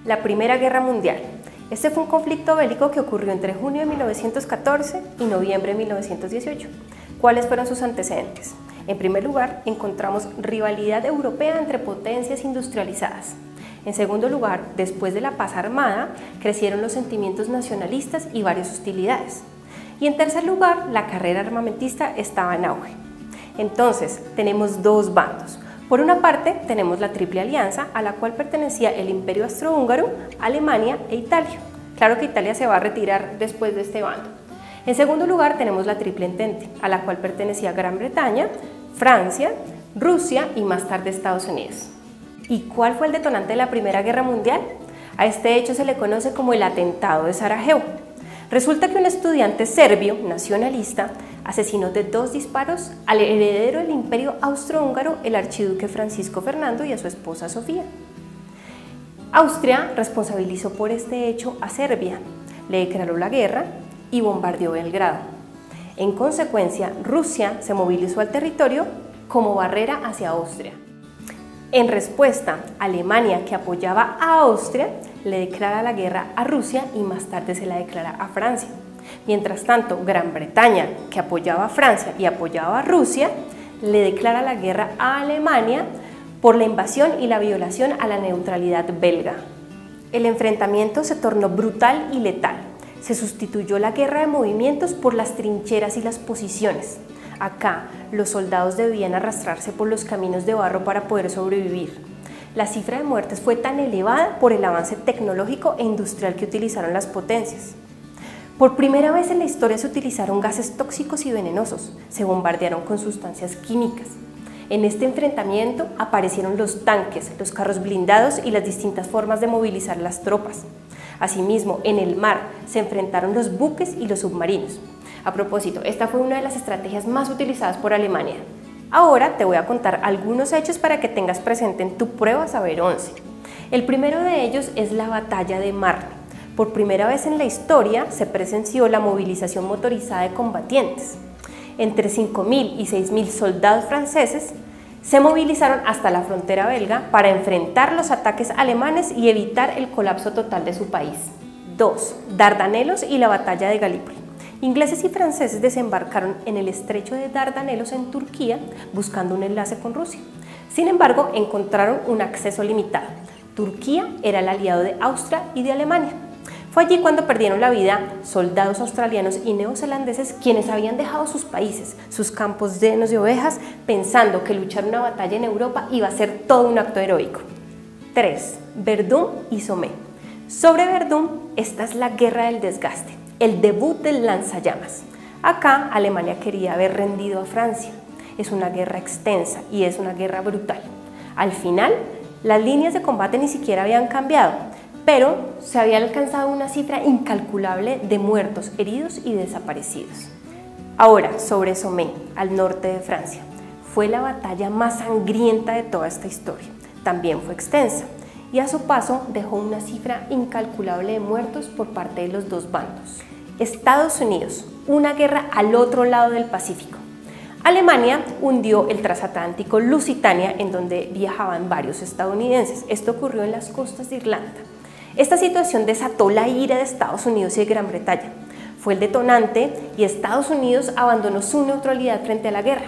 La Primera Guerra Mundial. Este fue un conflicto bélico que ocurrió entre junio de 1914 y noviembre de 1918. ¿Cuáles fueron sus antecedentes? En primer lugar, encontramos rivalidad europea entre potencias industrializadas. En segundo lugar, después de la paz armada, crecieron los sentimientos nacionalistas y varias hostilidades. Y en tercer lugar, la carrera armamentista estaba en auge. Entonces, tenemos dos bandos. Por una parte, tenemos la Triple Alianza, a la cual pertenecía el Imperio Austrohúngaro, Alemania e Italia. Claro que Italia se va a retirar después de este bando. En segundo lugar, tenemos la Triple Entente, a la cual pertenecía Gran Bretaña, Francia, Rusia y más tarde Estados Unidos. ¿Y cuál fue el detonante de la Primera Guerra Mundial? A este hecho se le conoce como el atentado de Sarajevo. Resulta que un estudiante serbio nacionalista asesinó de 2 disparos al heredero del Imperio Austrohúngaro, el archiduque Francisco Fernando, y a su esposa Sofía. Austria responsabilizó por este hecho a Serbia, le declaró la guerra y bombardeó Belgrado. En consecuencia, Rusia se movilizó al territorio como barrera hacia Austria. En respuesta, Alemania, que apoyaba a Austria, le declara la guerra a Rusia y más tarde se la declara a Francia. Mientras tanto, Gran Bretaña, que apoyaba a Francia y apoyaba a Rusia, le declara la guerra a Alemania por la invasión y la violación a la neutralidad belga. El enfrentamiento se tornó brutal y letal. Se sustituyó la guerra de movimientos por las trincheras y las posiciones. Acá, los soldados debían arrastrarse por los caminos de barro para poder sobrevivir. La cifra de muertes fue tan elevada por el avance tecnológico e industrial que utilizaron las potencias. Por primera vez en la historia se utilizaron gases tóxicos y venenosos, se bombardearon con sustancias químicas. En este enfrentamiento aparecieron los tanques, los carros blindados y las distintas formas de movilizar las tropas. Asimismo, en el mar se enfrentaron los buques y los submarinos. A propósito, esta fue una de las estrategias más utilizadas por Alemania. Ahora te voy a contar algunos hechos para que tengas presente en tu prueba Saber 11. El primero de ellos es la Batalla de Marne. Por primera vez en la historia se presenció la movilización motorizada de combatientes. Entre 5.000 y 6.000 soldados franceses se movilizaron hasta la frontera belga para enfrentar los ataques alemanes y evitar el colapso total de su país. 2. Dardanelos y la Batalla de Galípoli. Ingleses y franceses desembarcaron en el estrecho de Dardanelos en Turquía buscando un enlace con Rusia. Sin embargo, encontraron un acceso limitado. Turquía era el aliado de Austria y de Alemania. Fue allí cuando perdieron la vida soldados australianos y neozelandeses quienes habían dejado sus países, sus campos llenos de ovejas, pensando que luchar una batalla en Europa iba a ser todo un acto heroico. 3. Verdún y Somme. Sobre Verdún, esta es la guerra del desgaste, el debut del lanzallamas. Acá Alemania quería haber rendido a Francia. Es una guerra extensa y es una guerra brutal. Al final, las líneas de combate ni siquiera habían cambiado, pero se había alcanzado una cifra incalculable de muertos, heridos y desaparecidos. Ahora, sobre Somme, al norte de Francia, fue la batalla más sangrienta de toda esta historia. También fue extensa y a su paso dejó una cifra incalculable de muertos por parte de los dos bandos. Estados Unidos, una guerra al otro lado del Pacífico. Alemania hundió el transatlántico Lusitania, en donde viajaban varios estadounidenses. Esto ocurrió en las costas de Irlanda. Esta situación desató la ira de Estados Unidos y de Gran Bretaña. Fue el detonante y Estados Unidos abandonó su neutralidad frente a la guerra.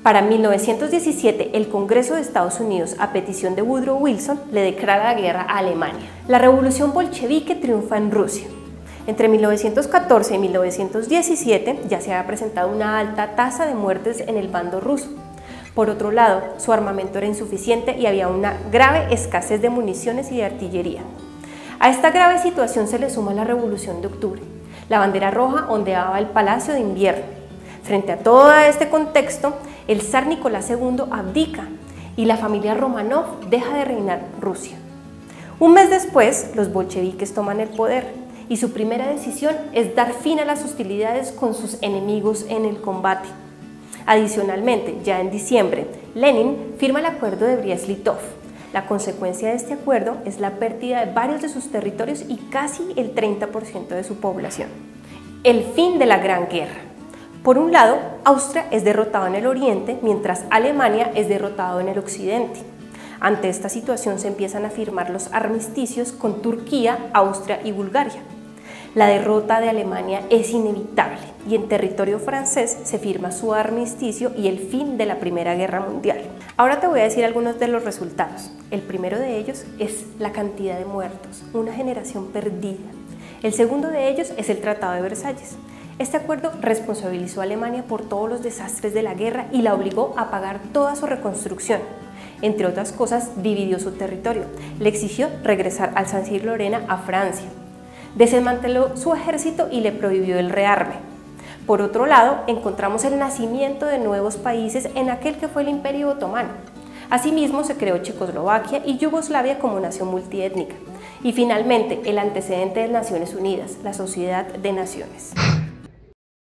Para 1917, el Congreso de Estados Unidos, a petición de Woodrow Wilson, le declara la guerra a Alemania. La revolución bolchevique triunfa en Rusia. Entre 1914 y 1917 ya se había presentado una alta tasa de muertes en el bando ruso. Por otro lado, su armamento era insuficiente y había una grave escasez de municiones y de artillería. A esta grave situación se le suma la Revolución de Octubre. La bandera roja ondeaba el Palacio de Invierno. Frente a todo este contexto, el zar Nicolás II abdica y la familia Romanov deja de reinar Rusia. Un mes después, los bolcheviques toman el poder y su primera decisión es dar fin a las hostilidades con sus enemigos en el combate. Adicionalmente, ya en diciembre, Lenin firma el acuerdo de Brest-Litov. La consecuencia de este acuerdo es la pérdida de varios de sus territorios y casi el 30% de su población. El fin de la Gran Guerra. Por un lado, Austria es derrotado en el oriente, mientras Alemania es derrotado en el occidente. Ante esta situación se empiezan a firmar los armisticios con Turquía, Austria y Bulgaria. La derrota de Alemania es inevitable y en territorio francés se firma su armisticio y el fin de la Primera Guerra Mundial. Ahora te voy a decir algunos de los resultados. El primero de ellos es la cantidad de muertos, una generación perdida. El segundo de ellos es el Tratado de Versalles. Este acuerdo responsabilizó a Alemania por todos los desastres de la guerra y la obligó a pagar toda su reconstrucción. Entre otras cosas, dividió su territorio, le exigió regresar Alsacia y Lorena a Francia. Desmanteló su ejército y le prohibió el rearme. Por otro lado, encontramos el nacimiento de nuevos países en aquel que fue el Imperio Otomano. Asimismo, se creó Checoslovaquia y Yugoslavia como nación multiétnica. Y finalmente, el antecedente de Naciones Unidas, la Sociedad de Naciones.